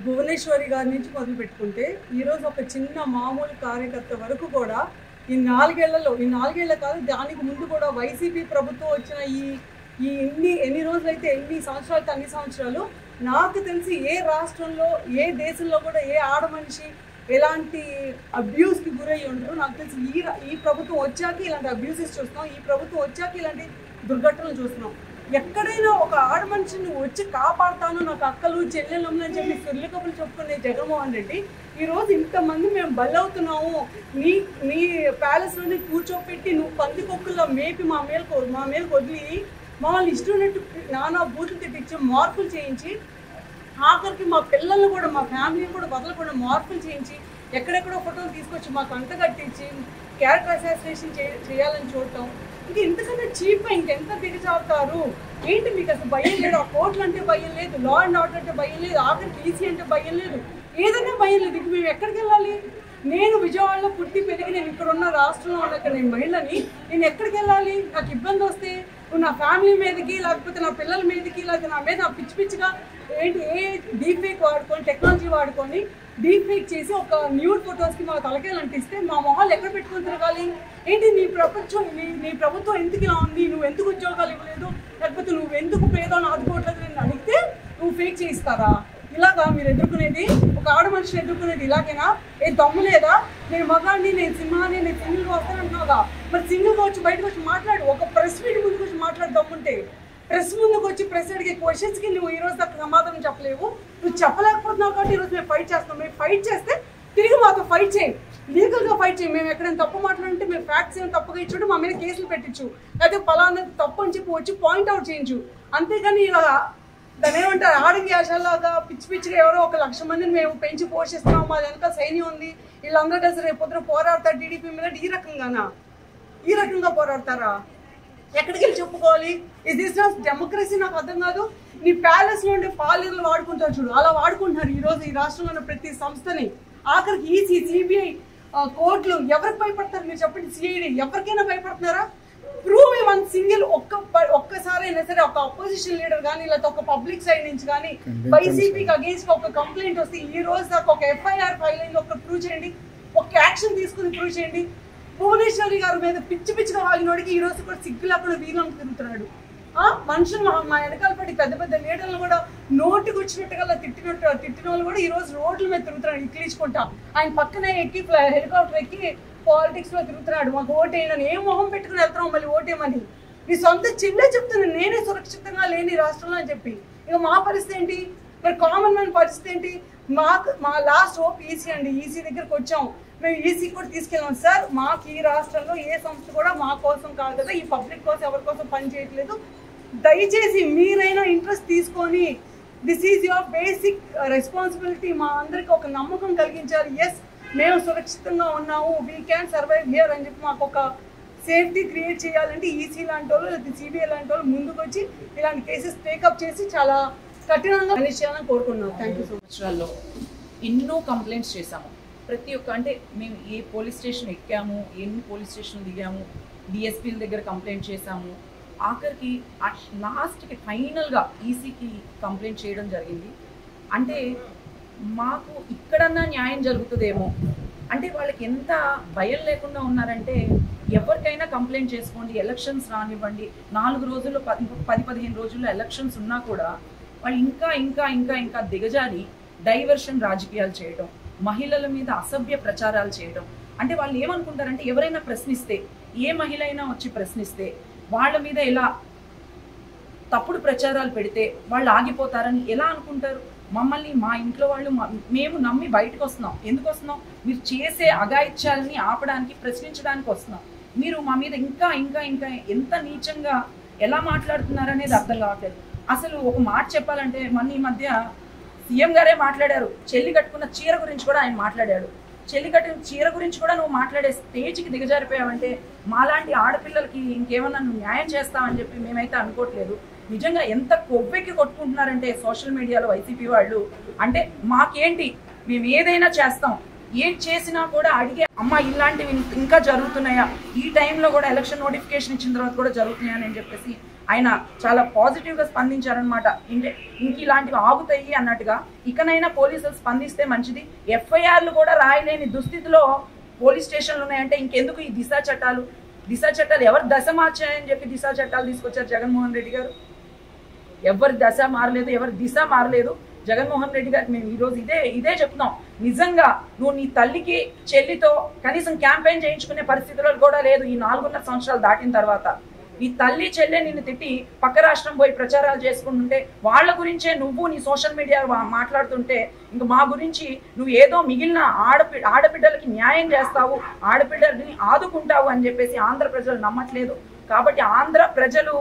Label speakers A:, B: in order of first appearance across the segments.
A: భువనేశ్వరి గారి నుంచి మొదలు పెట్టుకుంటే ఈరోజు ఒక చిన్న మామూలు కార్యకర్త వరకు కూడా ఈ నాలుగేళ్ల కాదు, దానికి ముందు కూడా వైసీపీ ప్రభుత్వం వచ్చిన ఈ ఎన్ని రోజులైతే ఎన్ని సంవత్సరాలు అన్ని సంవత్సరాలు నాకు తెలిసి ఏ రాష్ట్రంలో ఏ దేశంలో కూడా ఏ ఆడ మనిషి ఎలాంటి అబ్యూస్కి గురయ్యి ఉండరు. నాకు తెలిసి ఈ ప్రభుత్వం వచ్చాక ఇలాంటి అబ్యూసెస్ చూస్తున్నాం, ఈ ప్రభుత్వం వచ్చాక ఇలాంటి దుర్ఘటనలు చూస్తున్నాం. ఎక్కడైనా ఒక ఆడ మనిషిని వచ్చి కాపాడుతాను, నాకు అక్కలు చెల్లెళ్ళమ్మలు అని చెప్పి సుర్లికప్పులు చెప్పుకునే జగన్మోహన్ రెడ్డి ఈరోజు ఇంతమంది మేము బలవుతున్నాము, నీ ప్యాలెస్లోనే కూర్చోపెట్టి నువ్వు పందికొక్కుల్లో మేపి మా మీద వదిలి మమ్మల్ని ఇష్టమైనట్టు నానా బూతులు తిట్టించి మార్పులు చేయించి ఆఖరికి మా పిల్లల్ని కూడా మా ఫ్యామిలీని కూడా వదలకుండా మార్పులు చేయించి ఎక్కడెక్కడో ఫోటోలు తీసుకొచ్చి మాకు అంత కట్టించి క్యారెక్టర్ అసాసినేషన్ చేయాలని చూడటం ఇంకా ఇంతకన్నా చీప్గా ఇంకెంత దిగజారుతారు. ఏంటి మీకు అసలు భయం లేదు? ఆ కోర్టులు అంటే భయం లేదు, లా అండ్ ఆర్డర్ అంటే భయం లేదు, ఆఖరికి ఈసీ అంటే భయం లేదు, ఏదైనా భయం లేదు. ఇంక మేము ఎక్కడికి వెళ్ళాలి? నేను విజయవాడలో పుట్టి పెరిగి నేను ఇక్కడ ఉన్న రాష్ట్రంలో ఉన్న నేను మహిళని, నేను ఎక్కడికి వెళ్ళాలి? నాకు ఇబ్బంది వస్తే నువ్వు నా ఫ్యామిలీ మీదకి లేకపోతే నా పిల్లల మీదకి లేకపోతే నా మీద పిచ్చి పిచ్చిగా ఏంటి ఏ డీప్ ఫేక్ వాడుకొని టెక్నాలజీ వాడుకొని డీప్ ఫేక్ చేసి ఒక న్యూడ్ ఫొటోస్కి మా తలకాయలు అంటిస్తే మా మొహాలు ఎక్కడ పెట్టుకొని తిరగాలి? ఏంటి నీ ప్రభుత్వం ఎందుకు ఇలా ఉంది, నువ్వు ఎందుకు ఉద్యోగాలు ఇవ్వలేదు, లేకపోతే నువ్వు ఎందుకు పేదలను ఆదుకోవట్లేదు అని అడిగితే నువ్వు ఫేక్ చేయిస్తారా? ఇలాగా మీరు ఎదుర్కొనేది, ఒక ఆడ మనిషిని ఎదుర్కొనేది ఇలాగేనా? ఏ దమ్ము లేదా? నేను మగాడిని, నేను సింహాన్ని, నేను సింగిల్గా వస్తానంటున్నాగా, మరి సింగిల్గా వచ్చి బయటకు వచ్చి మాట్లాడు. ఒక ప్రెస్ మీట్ ముందుకు వచ్చి మాట్లాడు దమ్ముంటే. ప్రెస్ ముందుకు వచ్చి ప్రెస్ అడిగే క్వశ్చన్స్కి నువ్వు ఈరోజు దాకా సమాధానం చెప్పలేవు. నువ్వు చెప్పలేకపోతున్నావు కాబట్టి ఈరోజు మేము ఫైట్ చేస్తాం. మేము ఫైట్ చేస్తే తిరిగి మాతో ఫైట్ చేయి, లీగల్గా ఫైట్ చేయి. మేము ఎక్కడైనా తప్పు మాట్లాడుంటే మేము ఫ్యాక్ట్స్ ఏమైనా తప్పుగా ఇచ్చుంటే మా మీద కేసులు పెట్టించు, లేకపోతే ఫలానా తప్పు అని చెప్పి వచ్చి పాయింట్ అవుట్ చేయించు. అంతేగాని ఇలా దాని ఏమంటారు ఆడంగి ఆశలాగా పిచ్చి పిచ్చిగా ఎవరో 1,00,000 మందిని మేము పెంచి పోషిస్తున్నాం, మా వెనక సైన్యం ఉంది, వీళ్ళందరూ కలిసి రేపు పొద్దున పోరాడతారు టీడీపీ మీద. ఈ రకంగా పోరాడతారా? ఎక్కడికి వెళ్ళి చెప్పుకోవాలి? ఇది డెమోక్రసీ నాకు అర్థం కాదు. నీ ప్యాలెస్లో ఉండే పాలనలు వాడుకుంటారు చూడు, అలా వాడుకుంటున్నారు ఈరోజు ఈ రాష్ట్రంలో ఉన్న ప్రతి సంస్థని. ఆఖరికి ఈసీ, సిబిఐ, కోర్టులు ఎవరికి భయపడతారు మీరు చెప్పండి? సిఐడి ఎవరికైనా భయపడుతున్నారా? ప్రూవ్ వన్ సింగిల్ ఒక్కసారైనా సరే ఒక అపోజిషన్ లీడర్ కానీ లేకపోతే ఒక పబ్లిక్ సైడ్ నుంచి కానీ వైసీపీకి అగేన్స్ట్ ఒక కంప్లైంట్ వస్తే ఈ రోజు దాకా ఒక ఎఫ్ఐఆర్ ఫైల్ అయింది, ఒక ప్రూవ్ చేయండి, ఒక యాక్షన్ తీసుకుని ప్రూవ్ చేయండి. భువనేశ్వరి గారి మీద పిచ్చి పిచ్చిగా వాగినోడికి ఈ రోజు కూడా సిగ్గు లేకుండా వీళ్ళని తిరుగుతున్నాడు. మనుషులు మా వెనకాల పడి పెద్ద పెద్ద లీడర్లు కూడా నోటికి వచ్చినట్టుగా తిట్టిన వాళ్ళు కూడా ఈ రోజు రోడ్ల మీద తిరుగుతున్నాడు ఇక్కిలించుకుంటా. ఆయన పక్కనే ఎక్కి హెలికాప్టర్ ఎక్కి పాలిటిక్స్ లో తిరుగుతున్నాడు. మాకు ఓటేయనని ఏం మొహం పెట్టుకుని వెళ్తున్నాం మళ్ళీ ఓటేయమని? నీ సొంత చెల్లె చెప్తున్నాను నేనే సురక్షితంగా లేని రాష్ట్రంలో అని చెప్పి. ఇక మా పరిస్థితి ఏంటి? మరి కామన్ మ్యాన్ పరిస్థితి ఏంటి? మా లాస్ట్ హోప్ ఈసీ అండి. ఈసీ దగ్గరకు వచ్చాం, మేము ఈసీ కూడా తీసుకెళ్ళాం. సార్ మాకు ఈ రాష్ట్రంలో ఏ సంస్థ కూడా మా కోసం కాదు కదా, ఈ పబ్లిక్ కోసం ఎవరి కోసం పని చేయట్లేదు, దయచేసి మీరైనా ఇంట్రెస్ట్ తీసుకొని this is your basic responsibility. మా అందరికి ఒక నమ్మకం కలిగించారు. ఎస్ మేము సురక్షితంగా ఉన్నాము, వీ క్యాన్ సర్వైవ్ హియర్ అని చెప్పి మాకు ఒక సేఫ్టీ క్రియేట్ చేయాలంటే ఈసీ లాంటి వాళ్ళు లేకపోతే సిబిఐ లాంటి వాళ్ళు ముందుకు వచ్చి ఇలాంటి కేసెస్ టేకప్ చేసి చాలా కఠినంగా పనిష్ చేయాలని కోరుకున్నాం. Thank you so much.
B: సంవత్సరాల్లో ఎన్నో కంప్లైంట్స్ చేశాము. ప్రతి ఒక్క అంటే మేము ఏ పోలీస్ స్టేషన్ ఎక్కాము, ఎన్ని పోలీస్ స్టేషన్ దిగాము, డిఎస్పీల దగ్గర కంప్లైంట్ చేశాము. ఆఖరికి లాస్ట్కి ఫైనల్గా ఈసీకి కంప్లైంట్ చేయడం జరిగింది. అంటే మాకు ఇక్కడన్నా న్యాయం జరుగుతుందేమో అంటే వాళ్ళకి ఎంత భయం లేకుండా ఉన్నారంటే ఎవరికైనా కంప్లైంట్ చేసుకోండి, ఎలక్షన్స్ రానివ్వండి, 4 రోజుల్లో 10-15 రోజుల్లో ఎలక్షన్స్ ఉన్నా కూడా వాళ్ళు ఇంకా ఇంకా ఇంకా ఇంకా దిగజారి డైవర్షన్ రాజకీయాలు చేయడం, మహిళల మీద అసభ్య ప్రచారాలు చేయడం. అంటే వాళ్ళు ఏమనుకుంటారంటే ఎవరైనా ప్రశ్నిస్తే, ఏ మహిళ అయినా వచ్చి ప్రశ్నిస్తే వాళ్ళ మీద ఎలా తప్పుడు ప్రచారాలు పెడితే వాళ్ళు ఆగిపోతారని ఎలా అనుకుంటారు? మమ్మల్ని మా ఇంట్లో వాళ్ళు మేము నమ్మి బయటకు వస్తున్నాం. ఎందుకు వస్తున్నాం? మీరు చేసే అఘాయిత్యాలని ఆపడానికి, ప్రశ్నించడానికి వస్తున్నాం. మీరు మా మీద ఇంకా ఇంకా ఇంకా ఎంత నీచంగా ఎలా మాట్లాడుతున్నారనేది అర్థం కావట్లేదు. అసలు ఒక మాట చెప్పాలంటే మొన్న ఈ మధ్య సీఎం గారే మాట్లాడారు, చెల్లి కట్టుకున్న చీర గురించి కూడా ఆయన మాట్లాడాడు. చెల్లి కట్టిన చీర గురించి కూడా నువ్వు మాట్లాడే స్టేజ్కి దిగజారిపోయావంటే మాలాంటి ఆడపిల్లలకి ఇంకేమన్నా నువ్వు న్యాయం చేస్తావని చెప్పి మేమైతే అనుకోవట్లేదు. నిజంగా ఎంత కొవ్వెక్కి కొట్టుకుంటున్నారంటే సోషల్ మీడియాలో వైసీపీ వాళ్ళు. అంటే మాకేంటి, మేము ఏదైనా చేస్తాం, ఏం చేసినా కూడా అడిగే అమ్మ ఇలాంటివి ఇంకా జరుగుతున్నాయా, ఈ టైంలో కూడా ఎలక్షన్ నోటిఫికేషన్ ఇచ్చిన తర్వాత కూడా జరుగుతున్నాయని చెప్పేసి ఆయన చాలా పాజిటివ్గా స్పందించారనమాట. ఇంక ఇలాంటివి ఆగుతాయి అన్నట్టుగా. ఇకనైనా పోలీసులు స్పందిస్తే మంచిది. ఎఫ్ఐఆర్లు కూడా రాయలేని దుస్థితిలో పోలీస్ స్టేషన్లు ఉన్నాయంటే ఇంకెందుకు ఈ దిశ చట్టాలు? దిశ చట్టాలు ఎవరు దశ మార్చాయని చెప్పి దిశ చట్టాలు తీసుకొచ్చారు జగన్మోహన్ రెడ్డి గారు? ఎవరి దశ మారలేదు, ఎవరి దిశ మారలేదు. జగన్మోహన్ రెడ్డి గారికి మేము ఈరోజు ఇదే చెప్తున్నాం. నిజంగా నువ్వు నీ తల్లికి చెల్లితో కనీసం క్యాంపెయిన్ చేయించుకునే పరిస్థితుల్లో కూడా లేదు ఈ 4.5 సంవత్సరాలు దాటిన తర్వాత. నీ తల్లి చెల్లె నిన్ను తిట్టి పక్క రాష్ట్రం పోయి ప్రచారాలు చేసుకుంటుంటే వాళ్ళ గురించే నువ్వు నీ సోషల్ మీడియా మాట్లాడుతుంటే ఇంక మా గురించి నువ్వు ఏదో మిగిలిన ఆడబిడ్డలకి న్యాయం చేస్తావు, ఆడబిడ్డలని ఆదుకుంటావు అని చెప్పేసి ఆంధ్ర ప్రజలు నమ్మట్లేదు. కాబట్టి ఆంధ్ర ప్రజలు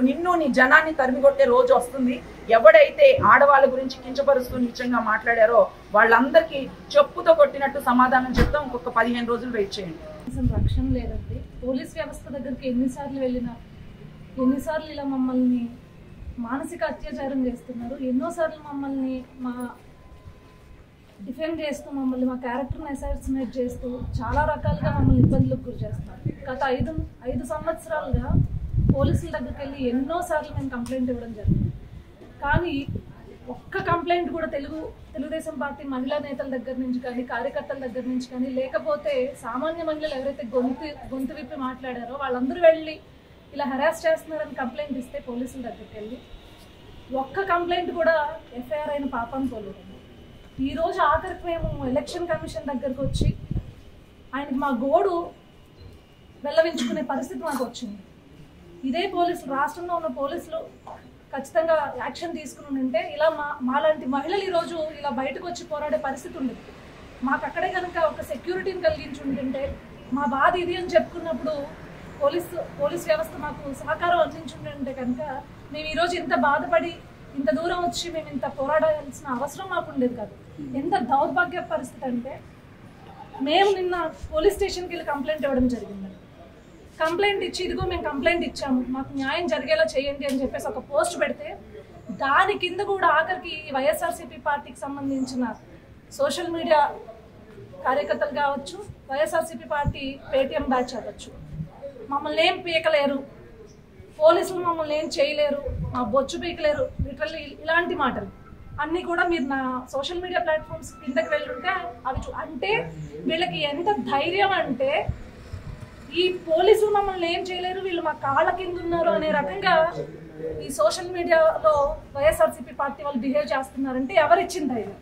B: నిన్ను నీ జనాన్ని తరిమి కొట్టే రోజు వస్తుంది. ఎవడైతే ఆడవాళ్ళ గురించి కించపరుస్తూ నిజంగా మాట్లాడారో వాళ్ళందరికీ చెప్పుతో కొట్టినట్టు సమాధానం చెప్తాం. ఇంకొక 15 రోజులు వెయిట్ చేయండి.
C: అసలు రక్షణ లేదండి. పోలీస్ వ్యవస్థ దగ్గరికి ఎన్నిసార్లు వెళ్ళినా, ఎన్నిసార్లు ఇలా మమ్మల్ని మానసిక అత్యాచారం చేస్తున్నారు, ఎన్నోసార్లు మమ్మల్ని డిఫెండ్ చేస్తూ మమ్మల్ని మా క్యారెక్టర్ని అసాసినేట్ చేస్తూ చాలా రకాలుగా మమ్మల్ని ఇబ్బందులకు గురి చేస్తున్నారు. గత 5 సంవత్సరాలుగా పోలీసుల దగ్గరికి వెళ్ళి ఎన్నోసార్లు మేము కంప్లైంట్ ఇవ్వడం జరిగింది. కానీ ఒక్క కంప్లైంట్ కూడా తెలుగుదేశం పార్టీ మహిళా నేతల దగ్గర నుంచి కానీ, కార్యకర్తల దగ్గర నుంచి కానీ, లేకపోతే సామాన్య మహిళలు ఎవరైతే గొంతు విప్పి మాట్లాడారో వాళ్ళందరూ వెళ్ళి ఇలా హెరాస్ చేస్తున్నారని కంప్లైంట్ ఇస్తే పోలీసుల దగ్గరికి వెళ్ళి ఒక్క కంప్లైంట్ కూడా ఎఫ్ఐఆర్ అయిన పాపం పోలేదు. ఈరోజు ఆఖరికి మేము ఎలక్షన్ కమిషన్ దగ్గరకు వచ్చి ఆయనకి మా గోడు వెళ్ళవించుకునే పరిస్థితి మాకు వచ్చింది. ఇదే పోలీసులు, రాష్ట్రంలో ఉన్న పోలీసులు ఖచ్చితంగా యాక్షన్ తీసుకుని ఉంటే ఇలా మాలాంటి మహిళలు ఈరోజు ఇలా బయటకు వచ్చి పోరాడే పరిస్థితి ఉండేది. మాకు అక్కడే కనుక ఒక సెక్యూరిటీని కలిగించి ఉంటుంటే, మా బాధ ఇది అని చెప్పుకున్నప్పుడు పోలీస్ వ్యవస్థ మాకు సహకారం అందించుంటే కనుక మేము ఈరోజు ఇంత బాధపడి ఇంత దూరం వచ్చి మేము ఇంత పోరాడాల్సిన అవసరం మాకు ఉండేది కాదు. ఎంత దౌర్భాగ్య పరిస్థితి అంటే, మేము నిన్న పోలీస్ స్టేషన్కి వెళ్ళి కంప్లైంట్ ఇవ్వడం జరిగింది. కంప్లైంట్ ఇచ్చి ఇదిగో మేము కంప్లైంట్ ఇచ్చాము, మాకు న్యాయం జరిగేలా చేయండి అని చెప్పేసి ఒక పోస్ట్ పెడితే దాని కింద కూడా ఆఖరికి వైఎస్ఆర్సీపీ పార్టీకి సంబంధించిన సోషల్ మీడియా కార్యకర్తలు కావచ్చు, వైఎస్ఆర్సీపీ పార్టీ పేటీఎం బ్యాచ్ అవ్వచ్చు, మమ్మల్ని ఏం పీకలేరు, పోలీసులు మమ్మల్ని ఏం చేయలేరు, మా బొచ్చు పీకలేరు, లిటరల్లీ ఇలాంటి మాటలు అన్నీ కూడా మీరు నా సోషల్ మీడియా ప్లాట్ఫామ్స్ కిందకి వెళ్ళుంటే అవి అంటే వీళ్ళకి ఎంత ధైర్యం అంటే ఈ పోలీసులు మమ్మల్ని ఏం చేయలేరు, వీళ్ళు మా కాళ్ళ కింద ఉన్నారు అనే రకంగా ఈ సోషల్ మీడియాలో వైఎస్ఆర్సీపీ పార్టీ వాళ్ళు బిహేవ్ చేస్తున్నారంటే ఎవరిచ్చిన ధైర్యం?